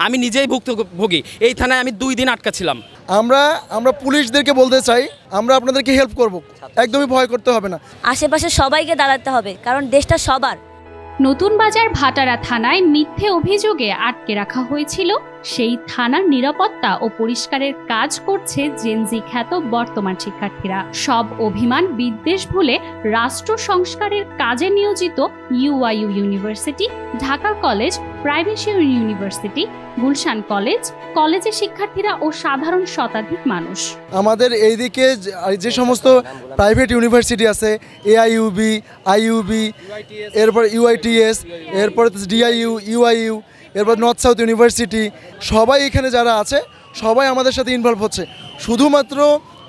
আমি নিজেই ভুক্তভোগী। এই থানায় আমি 2 দিন আটকা ছিলাম। আমরা পুলিশদেরকে বলতে চাই, আমরা আপনাদেরকে হেল্প করব, একদমই ভয় করতে হবে না। আশেপাশে সবাইকে দাঁড়াতে হবে, কারণ দেশটা সবার। নতুন বাজার ভাটারা থানায় মিথ্যে অভিযোগে আটকে রাখা হয়েছিল সেই থানার নিরাপত্তা ও পরিষ্কারের কাজ করছে জেনজি খ্যাত বর্তমান শিক্ষার্থীরা। সব অভিমান বিদ্বেষ ভুলে রাষ্ট্র সংস্কারের কাজে নিয়োজিত UIU university, Dhaka college, privacy university, Gulshan college, কলেজের শিক্ষার্থীরা ও সাধারণ শতাধিক মানুষ। আমাদের এইদিকে যে সমস্ত প্রাইভেট ইউনিভার্সিটি আছে, এআইইউবি, আইইউবি, এরপর ইউআইটিএস, এরপর ডিআইইউ, ইউআইইউ, এরপর নর্থ সাউথ ইউনিভার্সিটি, সবাই এখানে যারা আছে সবাই আমাদের সাথে ইনভলভ হচ্ছে। শুধুমাত্র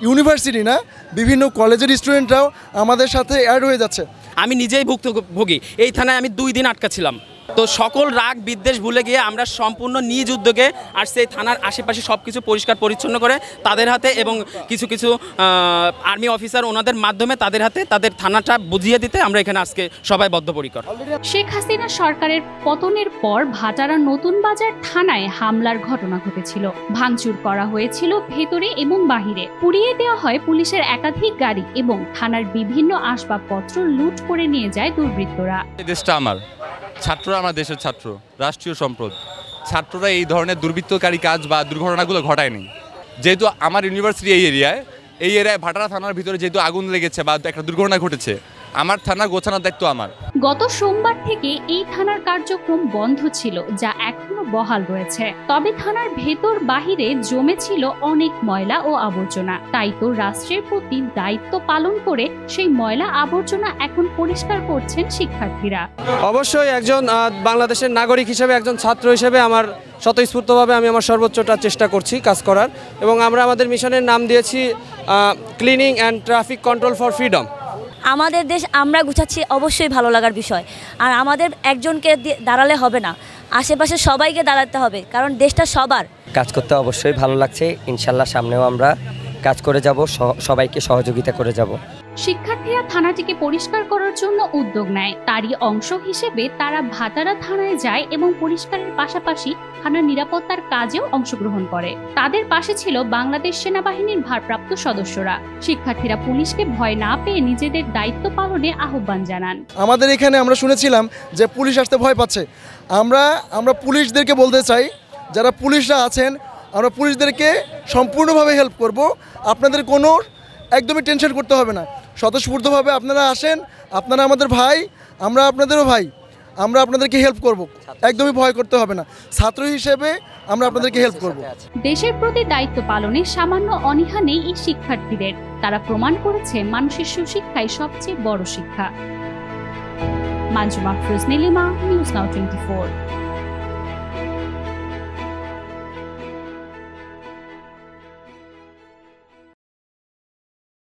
ইউনিভার্সিটি না, বিভিন্ন কলেজের স্টুডেন্টরাও আমাদের সাথে অ্যাড হয়ে যাচ্ছে। আমি নিজেই ভুক্তভোগী। এই থানায় আমি 2 দিন আটকা ছিলাম। তো সকল রাগ বিদ্বেষ ভুলে গিয়ে আমরা সম্পূর্ণ নিজ উদ্যোগে আর সেই থানার আশেপাশে সব কিছু পরিষ্কার পরিচ্ছন্ন করে তাদের হাতে এবং কিছু আর্মি অফিসার ওনাদের মাধ্যমে তাদের হাতে তাদের থানাটা বুঝিয়ে দিতে আমরা এখানে আজকে সবাই বদ্ধপরিকর। শেখ হাসিনা সরকারের পতনের পর ভাটারা নতুন বাজার থানায় হামলার ঘটনা ঘটেছিল। ভাঙচুর করা হয়েছিল ভেতরে এবং বাহিরে, পুড়িয়ে দেওয়া হয় পুলিশের একাধিক গাড়ি এবং থানার বিভিন্ন আসবাবপত্র লুট করে নিয়ে যায় দুর্বৃত্তরা। দেশটা আমার, ছাত্ররা আমার দেশের ছাত্র, রাষ্ট্রীয় সম্পদ। ছাত্ররা এই ধরনের দুর্বৃত্তকারী কাজ বা দুর্ঘটনাগুলো ঘটায়নি। যেহেতু আমার ইউনিভার্সিটি এই এরিয়ায় ভাটারা থানার ভিতরে যেহেতু আগুন লেগেছে বা একটা দুর্ঘটনা ঘটেছে, আমার থানা গোছানোর দায়িত্ব আমার। গত সোমবার থেকে এই থানার কার্যক্রম বন্ধ ছিল, যা এখনো বহাল রয়েছে। তবে থানার ভেতর বাহিরে জমেছিল অনেক ময়লা ও আবর্জনা। তাই তো রাষ্ট্রের প্রতি দায়িত্ব পালন করে সেই ময়লা আবর্জনা এখন পরিষ্কার করছেন শিক্ষার্থীরা। অবশ্যই একজন বাংলাদেশের নাগরিক হিসেবে, একজন ছাত্র হিসেবে আমার স্বতঃস্ফূর্তভাবে আমি আমার সর্বোচ্চটা চেষ্টা করছি কাজ করার, এবং আমরা আমাদের মিশনের নাম দিয়েছি cleaning and traffic control for freedom. আমাদের দেশ আমরা গুছাচ্ছি, অবশ্যই ভালো লাগার বিষয়। আর আমাদের একজনকে দাঁড়ালে হবে না, আশেপাশে সবাইকে দাঁড়াতে হবে, কারণ দেশটা সবার। কাজ করতে অবশ্যই ভালো লাগছে। ইনশাল্লাহ সামনেও আমরা কাজ করে যাব, সবাইকে সহযোগিতা করে যাব। শিক্ষার্থীরা থানাটিকে পরিষ্কার করার জন্য উদ্যোগ নেয়। তারই অংশ হিসেবে তারা ভাটারা থানায় যায় এবং পরিষ্কারের পাশাপাশি থানার নিরাপত্তার কাজেও অংশগ্রহণ করে। তাদের পাশে ছিল বাংলাদেশ সেনাবাহিনীর ভারপ্রাপ্ত সদস্যরা। শিক্ষার্থীরা পুলিশকে ভয় না পেয়ে নিজেদের দায়িত্ব পালনে আহ্বান জানান। আমাদের এখানে আমরা শুনেছিলাম যে পুলিশ আসতে ভয় পাচ্ছে। আমরা পুলিশদেরকে বলতে চাই, যারা পুলিশরা আছেন, আমরা পুলিশদেরকে সম্পূর্ণভাবে হেল্প করব। আপনাদের কোনো একদমই টেনশন করতে হবে না, স্বতঃস্ফূর্তভাবে আপনারা আসেন। আপনারা আমাদের ভাই, আমরা আপনাদেরও ভাই। আমরা আপনাদেরকে হেল্প করব, একদমই ভয় করতে হবে না। ছাত্র হিসেবে আমরা আপনাদেরকে হেল্প করব। দেশের প্রতি দায়িত্ব পালনে সামান্য অনীহা নেই এই শিক্ষার্থীদের। তারা প্রমাণ করেছে মানুষের সুশিক্ষাই সবচেয়ে বড় শিক্ষা। Manjuma Firoz Nilima, news now 24।